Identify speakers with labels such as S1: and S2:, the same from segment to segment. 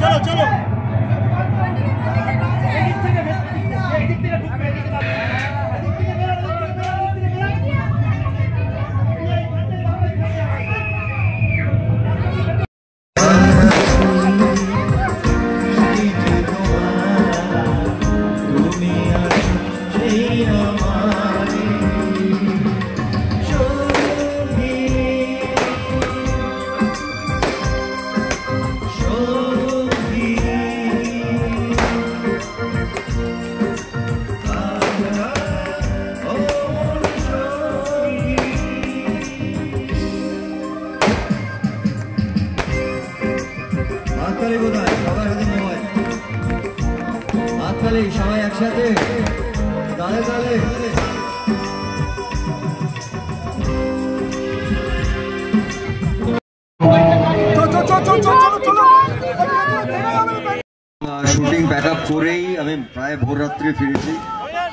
S1: চলো চলো সবাই একসাথে তালে তালে শুটিং প্যাক আপ করেই আমি প্রায় ভোর রাত্রে ফিরেছি।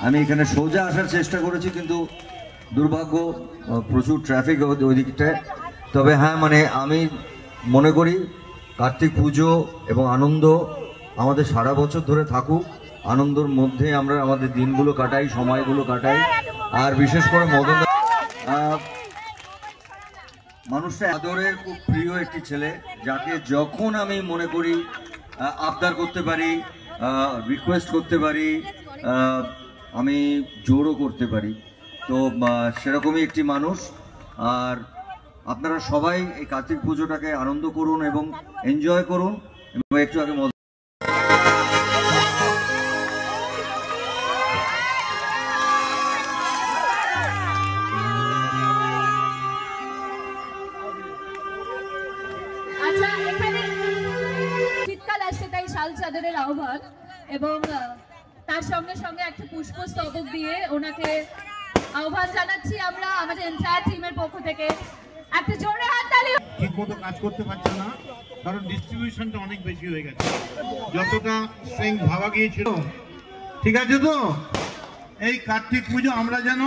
S1: আমি এখানে সোজা আসার চেষ্টা করেছি, কিন্তু দুর্ভাগ্য প্রচুর ট্রাফিক ওই দিকটায়। তবে হ্যাঁ, মানে আমি মনে করি কার্তিক পুজো এবং আনন্দ আমাদের সারা বছর ধরে থাকুক। আনন্দের মধ্যে আমরা আমাদের দিনগুলো কাটাই, সময়গুলো কাটাই। আর বিশেষ করে মদন মানুষটা আদরের খুব প্রিয় একটি ছেলে, যাকে যখন আমি মনে করি আবদার করতে পারি, রিকোয়েস্ট করতে পারি, আমি জোরও করতে পারি। তো সেরকমই একটি মানুষ। আর আপনারা সবাই এই কার্তিক পুজোটাকে আনন্দ করুন এবং এনজয় করুন। এবং একটু আগে
S2: শীতকাল আসছে, তাই শাল চাদরের আহ্বান এবং তার সঙ্গে সঙ্গে একটা পুষ্পস্তবক দিয়ে ওনাকে আহ্বান জানাচ্ছি আমরা আমাদের এন্টায়ার টিমের পক্ষ থেকে। একটা জোরে হাততালি।
S3: ঠিকমতো কাজ করতে পারছে না, কারণ ডিস্ট্রিবিউশনটা অনেক বেশি হয়ে গেছে, যতটা স্ট্রেংথ ভাবা গিয়েছিল। ঠিক আছে তো? এই কার্তিক পুজো আমরা যেন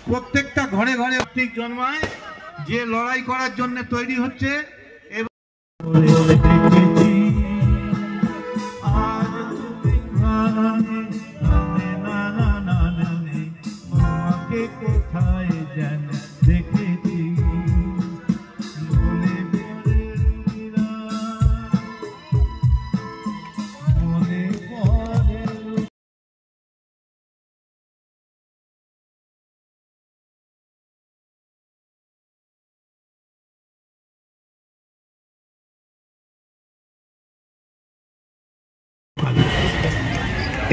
S3: প্রত্যেকটা ঘরে ঘরে কার্তিক জন্মায়, যে লড়াই করার জন্য তৈরি হচ্ছে।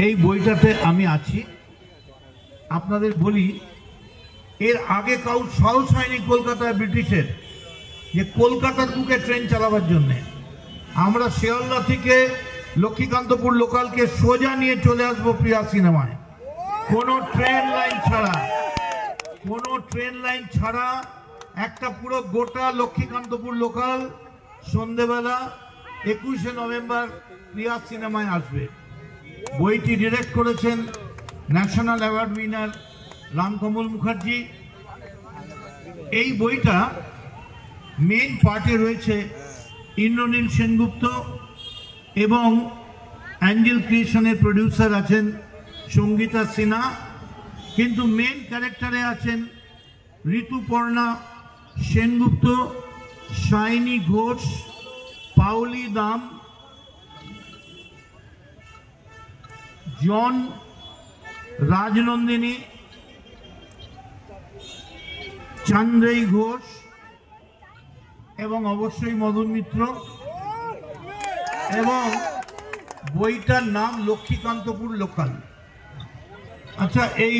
S3: এই বইটাতে আমি আছি। আপনাদের বলি, এর আগে কাউ সাহস হয়নি কলকাতায় ব্রিটিশের যে কলকাতার বুকে ট্রেন চালাবার জন্য। আমরা শিয়ালদা থেকে লক্ষ্মীকান্তপুর লোকালকে সোজা নিয়ে চলে আসবো প্রিয়া সিনেমায়, কোনো ট্রেন লাইন ছাড়া একটা পুরো গোটা লক্ষ্মীকান্তপুর লোকাল সন্ধেবেলা 21শে নভেম্বর প্রিয়া সিনেমায় আসবে। বইটি ডিরেক্ট করেছেন national award winner Ramkamal Mukherjee. এই বইটা মেন পার্টে রয়েছে ইন্দ্রনীল সেনগুপ্ত এবং অ্যাঞ্জেল ক্রিয়েশনের প্রডিউসার আছেন সঙ্গীতা সিনহা, কিন্তু মেন ক্যারেক্টারে আছেন ঋতুপর্ণা সেনগুপ্ত, শাইনি ঘোষ, পাওলি দাম, জন রাজনন্দিনী, চান্দ্রই ঘোষ এবং অবশ্যই মদন মিত্র। এবং বইটার নাম লক্ষ্মীকান্তপুর লোকাল। আচ্ছা, এই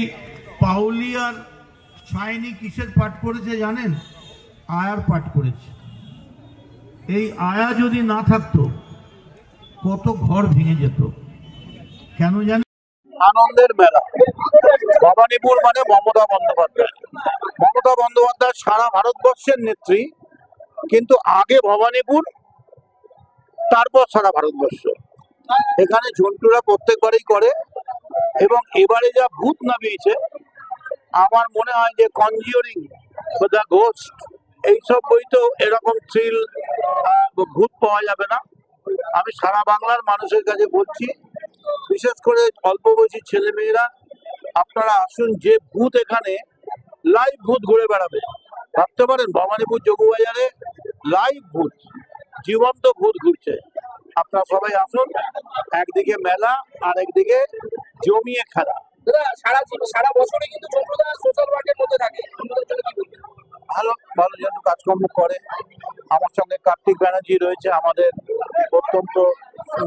S3: পাওলি আর শাইনি কিসের পাঠ করেছে জানেন? আয়ার পাঠ করেছে। এই আয়া যদি না থাকতো কত ঘর ভেঙে যেত। কেন জানেন?
S4: আনন্দের মেলা। ভবানীপুর মানে মমতা বন্দ্যোপাধ্যায়। মমতা বন্দ্যোপাধ্যায় সারা ভারতবর্ষের নেত্রী, কিন্তু আগে ভবানীপুর, তারপর সারা ভারতবর্ষ। এখানে ঝন্টুরা প্রত্যেকবারই করে, এবং এবারে যা ভূত নামিয়েছে, আমার মনে হয় যে কনজিউরিং বা দ্য ঘোস্ট এইসব বইতেও এরকম থ্রিল ভূত পাওয়া যাবে না। আমি সারা বাংলার মানুষের কাছে বলছি, বিশেষ করে অল্প বয়সী ছেলেমেয়েরা, আপনারা আসুন, যে ভূত এখানে লাইভ ভূত ঘুরে বেড়াবে। ভাবতে পারেন ভবানীপুর যোগবাজারে লাইভ ভূত, জীবন্ত ভূত ঘুরছে। আপনারা সবাই আসুন, একদিকে মেলা আর একদিকে জমিয়ে খেলা।
S5: সারা বছরে কিন্তু চন্দ্রদা সোশ্যাল ওয়ার্কের মধ্যে থাকে,
S4: ভালো ভালো যেন কাজকর্ম করে। আমার সঙ্গে কার্তিক ব্যানার্জি রয়েছে, আমাদের অত্যন্ত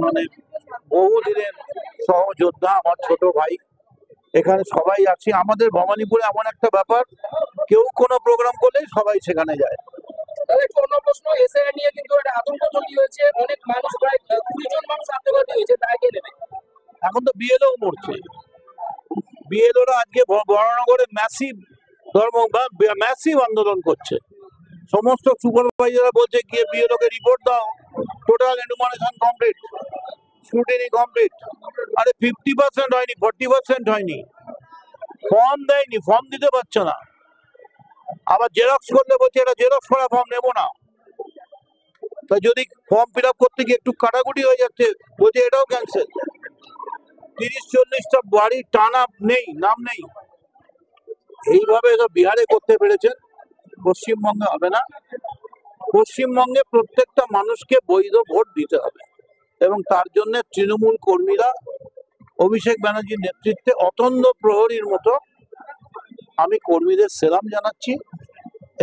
S4: মানে বহুদিনের সহযোদ্ধা, আমার ছোট ভাই। এখানে সবাই আছি। আমাদের ভবানীপুরে এমন একটা ব্যাপার, কেউ কোনো প্রোগ্রাম করলেই সবাই সেখানে যায়।
S5: তাহলে একটু অন্য প্রশ্ন, এসআইআর নিয়ে কিন্তু একটা আতঙ্ক তৈরি হয়েছে, অনেক মানুষ, প্রায় 20 জন মানুষ আত্মঘাতী হয়েছে, তাই কে নেবে?
S4: এখন তো বিএলও মরছে। বিএলওরা আজকে বরানগরে ম্যাসিভ আন্দোলন করছে। সমস্ত সুপারভাইজাররা বলছে গিয়ে বিএলও কে রিপোর্ট দাও, total enumeration complete, scrutiny complete. আরে 50% হয়নি, 40% হয়নি, ফর্ম দেয়নি, ফর্ম দিতে পারছে না। আবার জেরক্স করলে বলছে এটা জেরক্স করা ফর্ম নেবো না। তা যদি ফর্ম ফিল আপ করতে গিয়ে একটু কাটাকুটি হয়ে যাচ্ছে, বলছে এটাও ক্যান্সেল। 30-40টা বাড়ি টানা নেই, নাম নেই। এইভাবে এরা বিহারে করতে পেরেছেন, পশ্চিমবঙ্গে হবে না। পশ্চিমবঙ্গে প্রত্যেকটা মানুষকে বৈধ ভোট দিতে হবে, এবং তার জন্য তৃণমূল কর্মীরা অভিষেক ব্যানার্জির নেতৃত্বে অতন্দ্র প্রহরীর মতো আমি কর্মীদের সেলাম জানাচ্ছি।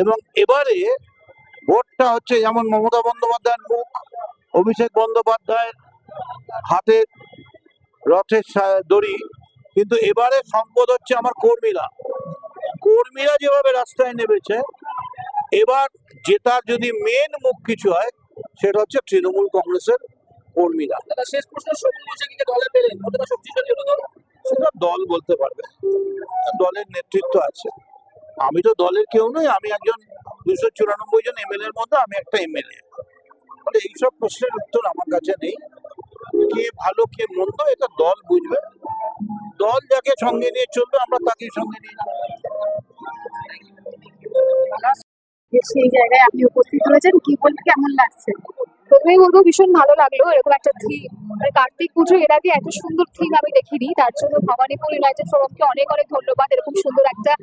S4: এবং এবারে ভোটটা হচ্ছে যেমন মমতা বন্দ্যোপাধ্যায়ের মুখ, অভিষেক বন্দ্যোপাধ্যায়ের হাতে রথের দড়ি, কিন্তু এবারে সম্পদ হচ্ছে আমার কর্মীরা। কর্মীরা যেভাবে রাস্তায় নেমেছে, এবার জেতার যদি মেন মুখ কিছু হয়, সেটা হচ্ছে তৃণমূল কংগ্রেসের কর্মীরা।
S5: দাদা শেষ প্রশ্ন, সবুজ মোশাররফকে দলে পেলেন, কতটা শক্তিশালী হলো দল?
S4: সেটা দল বলতে পারবে, দলের নেতৃত্ব আছে। আমি তো দলের কেউ নই, আমি একজন 294 জন এমএলএর মধ্যে আমি একটা এমএলএ। ফলে এইসব প্রশ্নের উত্তর আমার কাছে নেই। কে ভালো কে মন্দ এটা দল বুঝবে, দল যাকে সঙ্গে নিয়ে চলবে আমরা তাকেই সঙ্গে নিয়ে চলবো।
S6: সেই জায়গায় আপনি উপস্থিত হয়েছেন, কি বলতে কেমন লাগছে? প্রথমেই বলবো ভীষণ ভালো লাগলো, এরকম একটা থিম, মানে কার্তিক পুজো এর আগে এত সুন্দর থিম আমি দেখিনি। তার জন্য ভবানীপুর ইউনাইটেড ফোরামকে অনেক অনেক ধন্যবাদ এরকম সুন্দর একটা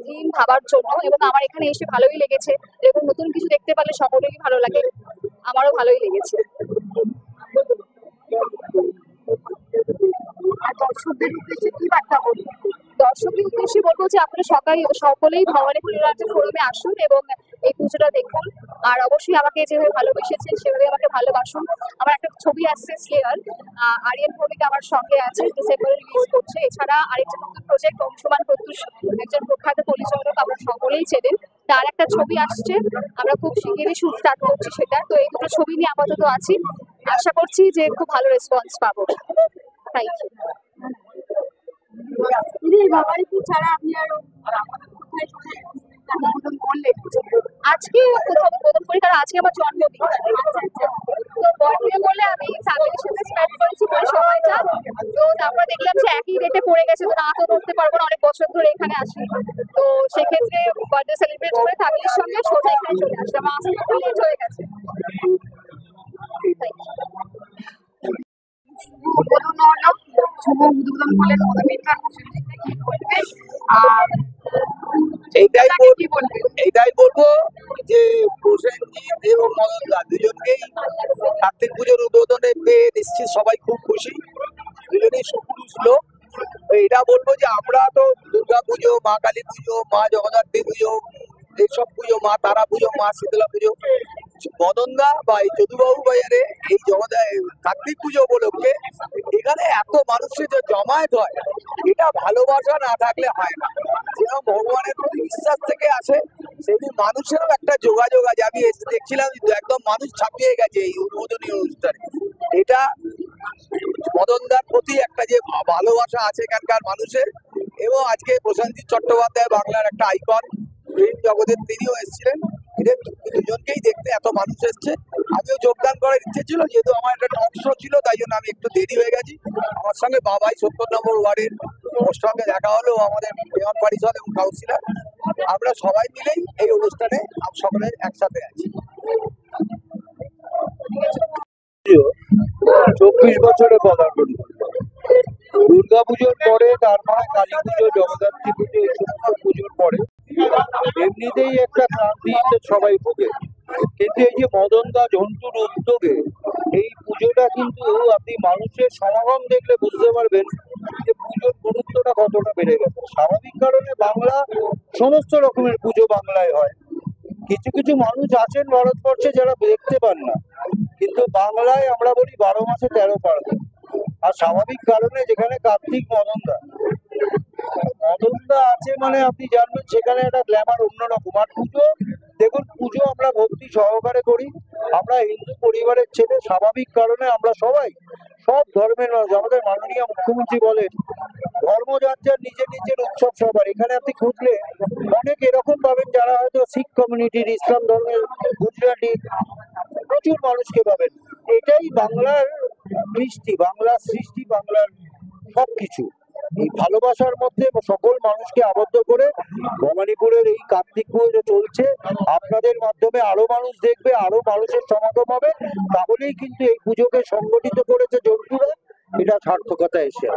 S6: থিম ভাবার জন্য। এবং আমার এখানে এসে ভালোই লেগেছে, এরকম নতুন কিছু দেখতে পারলে সকলেরই ভালো লাগে, আমারও ভালোই লেগেছে। আর দর্শকদের উদ্দেশ্যে কি বার্তা বলবো? দর্শকদের উদ্দেশ্যে বলবো যে আপনারা সকলেই ভবানীপুর ইউনাইটেড ফোরামে আসুন এবং এই পুজোটা দেখুন। আর অবশ্যই আমাকে যেভাবে ভালোবেসেছেন সেভাবে আমাকে ভালোবাসুন। আমার একটা ছবি আসছে স্লেয়ার, আরিয়ান ভৌমিক আমার সঙ্গে আছে, ডিসেম্বরে রিলিজ করছে। এছাড়া আরেকটা নতুন প্রজেক্ট অংশুমান প্রত্যুষ, একজন প্রখ্যাত পরিচালক, আমরা সকলেই চেনেন, তার একটা ছবি আসছে। আমরা খুব শিগগিরই শুট স্টার্ট করছি সেটা। তো এই দুটো ছবি নিয়ে আপাতত আছি, আশা করছি যে খুব ভালো রেসপন্স পাবো। Thank you. ভবানীপুর ছাড়া আপনি আরো আজকে কোথাও উদ্বোধন করি, কারণ আজকে আমার জন্মদিন। তো বার্থডে বলে আমি ফ্যামিলির সাথে স্পেন্ড করেছি পুরো সময়টা। তো তারপরে দেখলাম যে একই রেটে পড়ে গেছে, তো না তো করতে পারবো না, অনেক বছর ধরে এখানে আসি। তো সেক্ষেত্রে বার্থডে সেলিব্রেট করে ফ্যামিলির সঙ্গে সোজা এখানে চলে আসলাম, আসতে একটু লেট হয়ে গেছে। উদ্বোধন হলো, শুভ উদ্বোধন করলেন
S5: এইটাই বলবো যে প্রসেনজিৎ এবং মদনদা দুজনকেই কার্তিক পুজোর উদ্বোধনে পেয়ে নিশ্চিত সবাই খুব খুশি। দুজনেই সুপুরুষ লোক। তো এটা বলবো যে আমরা তো দুর্গা পুজো, মা কালী পুজো, মা জগদ্ধাত্রী পুজো, এইসব পুজো, মা তারা পুজো, মা শীতলা পুজো, মদনদা বা এই যদুবাবু বাজারে এই কার্তিক পুজো উপলক্ষে এখানে এত মানুষের যে জমায়েত হয়, এটা ভালোবাসা না থাকলে হয় না। যেরকম ভগবানের প্রতি বিশ্বাস থেকে আসে, সেদিন মানুষেরও একটা যোগাযোগ আছে। আমি দেখছিলাম একদম মানুষ ছাপিয়ে গেছে এই উদ্বোধনী অনুষ্ঠানে। এটা মদনদার প্রতি একটা যে ভালোবাসা আছে এখানকার মানুষের। এবং আজকে প্রসেনজিৎ চট্টোপাধ্যায় বাংলার একটা আইকন, ফিল্ম জগতের, তিনিও এসেছিলেন। এদের দুজনকেই দেখতে এত মানুষ এসছে। আমিও যোগদান করার ইচ্ছে ছিল, যেহেতু আমার একটা টক শো ছিল তাই জন্য আমি একটু দেরি হয়ে গেছি। আমার সঙ্গে বাবাই ৭০ নম্বর ওয়ার্ডের, ওর সঙ্গে দেখা হলো, আমাদের মেয়র পরিষদ এবং কাউন্সিলর, আমরা সবাই মিলেই এই অনুষ্ঠানে সকলে একসাথে আছি।
S7: 24 বছরে পদার্পণ করলো। দুর্গাপুজোর পরে, তার মানে কালী পুজো, জগদ্ধাত্রী পুজো, এই সমস্ত পুজোর পরে এমনিতেই একটা ক্রান্তিতে সবাই ভোগে, কিন্তু এই যে মদন দা ঝন্টুর উদ্যোগে এই পুজোটা কিন্তু আপনি মানুষের সমাগম দেখলে বুঝতে পারবেন যে পুজোর গুরুত্বটা কতটা বেড়ে গেছে। স্বাভাবিক কারণে বাংলা সমস্ত রকমের পুজো বাংলায় হয়, কিছু কিছু মানুষ আছেন ভারতবর্ষে যারা দেখতে পান না, কিন্তু বাংলায় আমরা বলি 12 মাসে 13 পার্বণ। আর স্বাভাবিক কারণে যেখানে কার্তিক মদনদা আছে মানে আপনি জানবেন সেখানে একটা গ্ল্যামার অন্যরকম। আর পুজো দেখুন, পুজো আমরা ভক্তি সহকারে করি, আমরা হিন্দু পরিবারের ছেলে, স্বাভাবিক কারণে আমরা সবাই সব ধর্মের মানুষ। আমাদের মাননীয় মুখ্যমন্ত্রী বলেন ধর্ম যার যার নিজের নিজের উৎসব সবার। এখানে আপনি খুঁজলে অনেক এরকম পাবেন যারা হয়তো শিখ কমিউনিটির, ইসলাম ধর্মের, গুজরাটি, প্রচুর মানুষকে পাবেন। এটাই বাংলার কৃষ্টি, বাংলার সৃষ্টি, বাংলার সবকিছু এই ভালোবাসার মধ্যে সকল মানুষকে আবদ্ধ করে ভবানীপুরের এই কার্তিক পুজো চলছে। আপনাদের মাধ্যমে আরো মানুষ দেখবে, আরো মানুষের সমাগম হবে, তাহলেই কিন্তু এই পুজোকে সংগঠিত করেছে জন্তুরা, এটা সার্থকতা এসে।